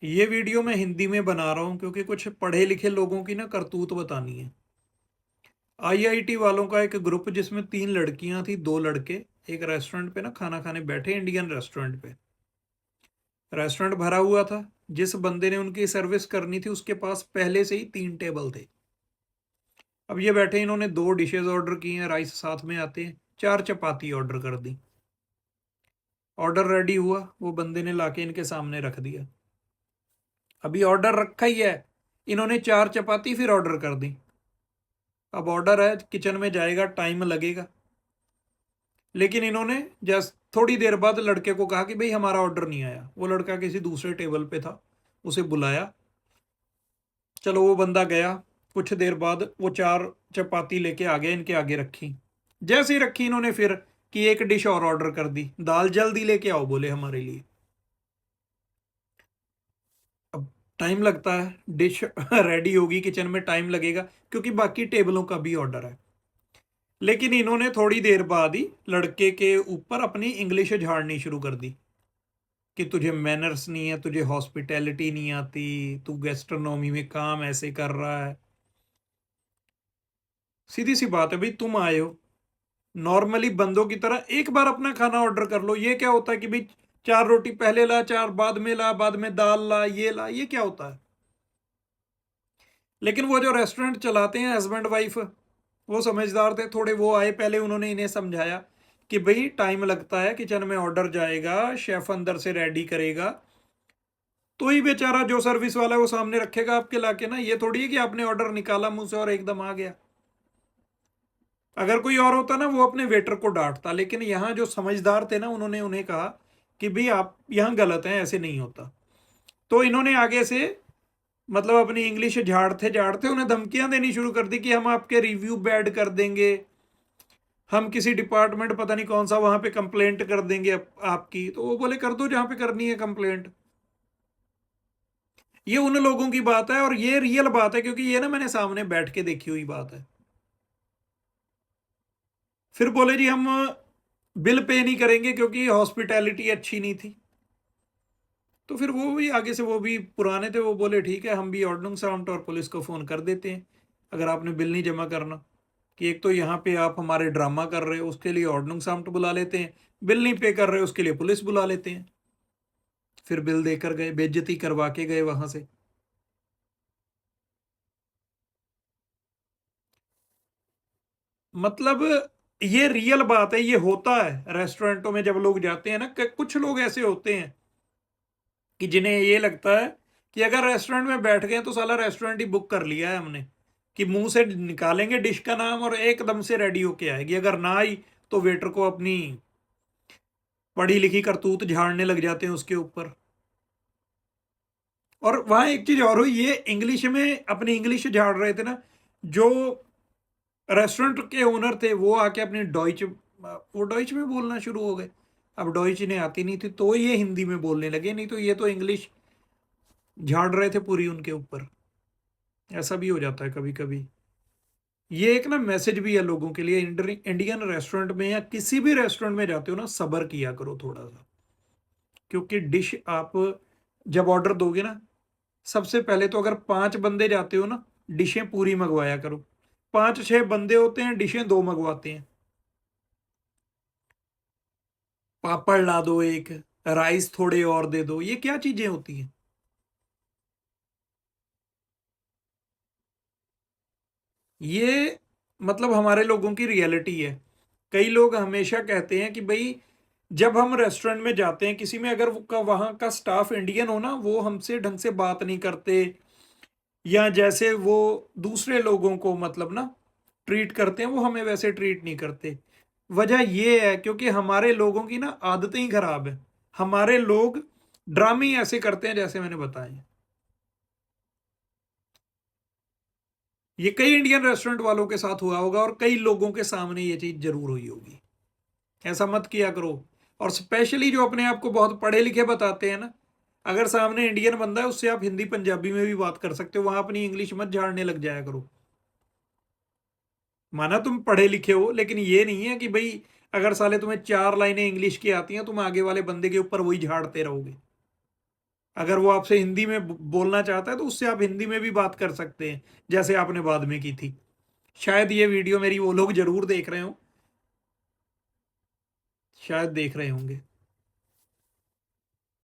ये वीडियो मैं हिंदी में बना रहा हूँ क्योंकि कुछ पढ़े लिखे लोगों की ना करतूत बतानी है। आईआईटी वालों का एक ग्रुप जिसमें 3 लड़कियां थी, 2 लड़के एक रेस्टोरेंट पे ना खाना खाने बैठे, इंडियन रेस्टोरेंट पे। रेस्टोरेंट भरा हुआ था। जिस बंदे ने उनकी सर्विस करनी थी उसके पास पहले से ही 3 टेबल थे। अब ये बैठे, इन्होंने 2 डिशेज ऑर्डर की हैं, राइस साथ में आते हैं, 4 चपाती ऑर्डर कर दी। ऑर्डर रेडी हुआ, वो बंदे ने लाके इनके सामने रख दिया। अभी ऑर्डर रखा ही है, इन्होंने 4 चपाती फिर ऑर्डर कर दी। अब ऑर्डर है, किचन में जाएगा, टाइम लगेगा। लेकिन इन्होंने जस्ट थोड़ी देर बाद लड़के को कहा कि भाई हमारा ऑर्डर नहीं आया। वो लड़का किसी दूसरे टेबल पे था, उसे बुलाया। चलो वो बंदा गया। कुछ देर बाद वो 4 चपाती लेके आ गया, इनके आगे रखी। जैसे ही रखी इन्होंने फिर कि एक डिश और ऑर्डर कर दी, दाल जल्दी लेके आओ बोले हमारे लिए। अब टाइम लगता है, डिश रेडी होगी, किचन में टाइम लगेगा क्योंकि बाकी टेबलों का भी ऑर्डर है। लेकिन इन्होंने थोड़ी देर बाद ही लड़के के ऊपर अपनी इंग्लिश झाड़नी शुरू कर दी कि तुझे मैनर्स नहीं है, तुझे हॉस्पिटैलिटी नहीं आती, तू गैस्ट्रोनॉमी में काम ऐसे कर रहा है। सीधी सी बात है भाई, तुम आए हो नॉर्मली बंदों की तरह एक बार अपना खाना ऑर्डर कर लो। ये क्या होता है कि भाई 4 रोटी पहले ला, 4 बाद में ला, बाद में दाल ला, ये ला, ये क्या होता है। लेकिन वो जो रेस्टोरेंट चलाते हैं हस्बैंड वाइफ, वो समझदार थे थोड़े। वो आए पहले, उन्होंने इन्हें समझाया कि भाई टाइम लगता है, किचन में ऑर्डर जाएगा, शेफ अंदर से रेडी करेगा, तो ही बेचारा जो सर्विस वाला है वो सामने रखेगा आपके लाके ना। ये थोड़ी है कि आपने ऑर्डर निकाला मुंह से और एकदम आ गया। अगर कोई और होता ना, वो अपने वेटर को डांटता। लेकिन यहाँ जो समझदार थे ना, उन्होंने उन्हें कहा कि भाई आप यहाँ गलत हैं, ऐसे नहीं होता। तो इन्होंने आगे से मतलब अपनी इंग्लिश झाड़ते झाड़ते उन्हें धमकियां देनी शुरू कर दी कि हम आपके रिव्यू बैड कर देंगे, हम किसी डिपार्टमेंट पता नहीं कौन सा वहां पे कंप्लेंट कर देंगे आपकी। तो वो बोले कर दो जहां पे करनी है कंप्लेंट। ये उन लोगों की बात है और ये रियल बात है क्योंकि ये ना मैंने सामने बैठ के देखी हुई बात है। फिर बोले जी हम बिल पे नहीं करेंगे क्योंकि हॉस्पिटैलिटी अच्छी नहीं थी। तो फिर वो भी आगे से, वो भी पुराने थे, वो बोले ठीक है हम भी ऑर्डनेंस साउंड और पुलिस को फ़ोन कर देते हैं अगर आपने बिल नहीं जमा करना। कि एक तो यहाँ पे आप हमारे ड्रामा कर रहे हो, उसके लिए ऑर्डनेंस साउंड बुला लेते हैं, बिल नहीं पे कर रहे हो उसके लिए पुलिस बुला लेते हैं। फिर बिल देकर गए, बेइज्जती करवा के गए वहां से। मतलब ये रियल बात है, ये होता है रेस्टोरेंटों में जब लोग जाते हैं ना। कुछ लोग ऐसे होते हैं कि जिन्हें ये लगता है कि अगर रेस्टोरेंट में बैठ गए तो साला रेस्टोरेंट ही बुक कर लिया है हमने, कि मुंह से निकालेंगे डिश का नाम और एकदम से रेडी होके आएगी। अगर ना आई तो वेटर को अपनी पढ़ी लिखी करतूत झाड़ने लग जाते हैं उसके ऊपर। और वहां एक चीज और हुई, ये इंग्लिश में अपनी इंग्लिश झाड़ रहे थे ना। जो रेस्टोरेंट के ओनर थे वो आके अपनी डॉइच, वो डॉइच में बोलना शुरू हो गए। अब डॉइच इन्हें आती नहीं थी तो ये हिंदी में बोलने लगे, नहीं तो ये तो इंग्लिश झाड़ रहे थे पूरी उनके ऊपर। ऐसा भी हो जाता है कभी कभी। ये एक ना मैसेज भी है लोगों के लिए, इंडियन रेस्टोरेंट में या किसी भी रेस्टोरेंट में जाते हो ना, सब्र किया करो थोड़ा सा। क्योंकि डिश आप जब ऑर्डर दोगे ना, सबसे पहले तो अगर 5 बंदे जाते हो ना, डिशें पूरी मंगवाया करो। 5-6 बंदे होते हैं, डिशें 2 मंगवाते हैं। पापड़ ला दो एक, राइस थोड़े और दे दो, ये क्या चीजें होती हैं। ये मतलब हमारे लोगों की रियलिटी है। कई लोग हमेशा कहते हैं कि भाई जब हम रेस्टोरेंट में जाते हैं किसी में, अगर वहाँ का स्टाफ इंडियन हो ना, वो हमसे ढंग से बात नहीं करते, या जैसे वो दूसरे लोगों को मतलब ना ट्रीट करते हैं, वो हमें वैसे ट्रीट नहीं करते। वजह ये है क्योंकि हमारे लोगों की ना आदतें ही खराब है। हमारे लोग ड्रामे ही ऐसे करते हैं जैसे मैंने बताए। ये कई इंडियन रेस्टोरेंट वालों के साथ हुआ होगा और कई लोगों के सामने ये चीज जरूर हुई होगी। ऐसा मत किया करो। और स्पेशली जो अपने आप को बहुत पढ़े लिखे बताते हैं ना, अगर सामने इंडियन बंदा है उससे आप हिंदी पंजाबी में भी बात कर सकते हो, वहां अपनी इंग्लिश मत झाड़ने लग जाया करो। माना तुम पढ़े लिखे हो, लेकिन ये नहीं है कि भाई अगर साले तुम्हें 4 लाइनें इंग्लिश की आती हैं तुम आगे वाले बंदे के ऊपर वही झाड़ते रहोगे। अगर वो आपसे हिंदी में बोलना चाहता है तो उससे आप हिंदी में भी बात कर सकते हैं, जैसे आपने बाद में की थी। शायद ये वीडियो मेरी वो लोग जरूर देख रहे हो, शायद देख रहे होंगे।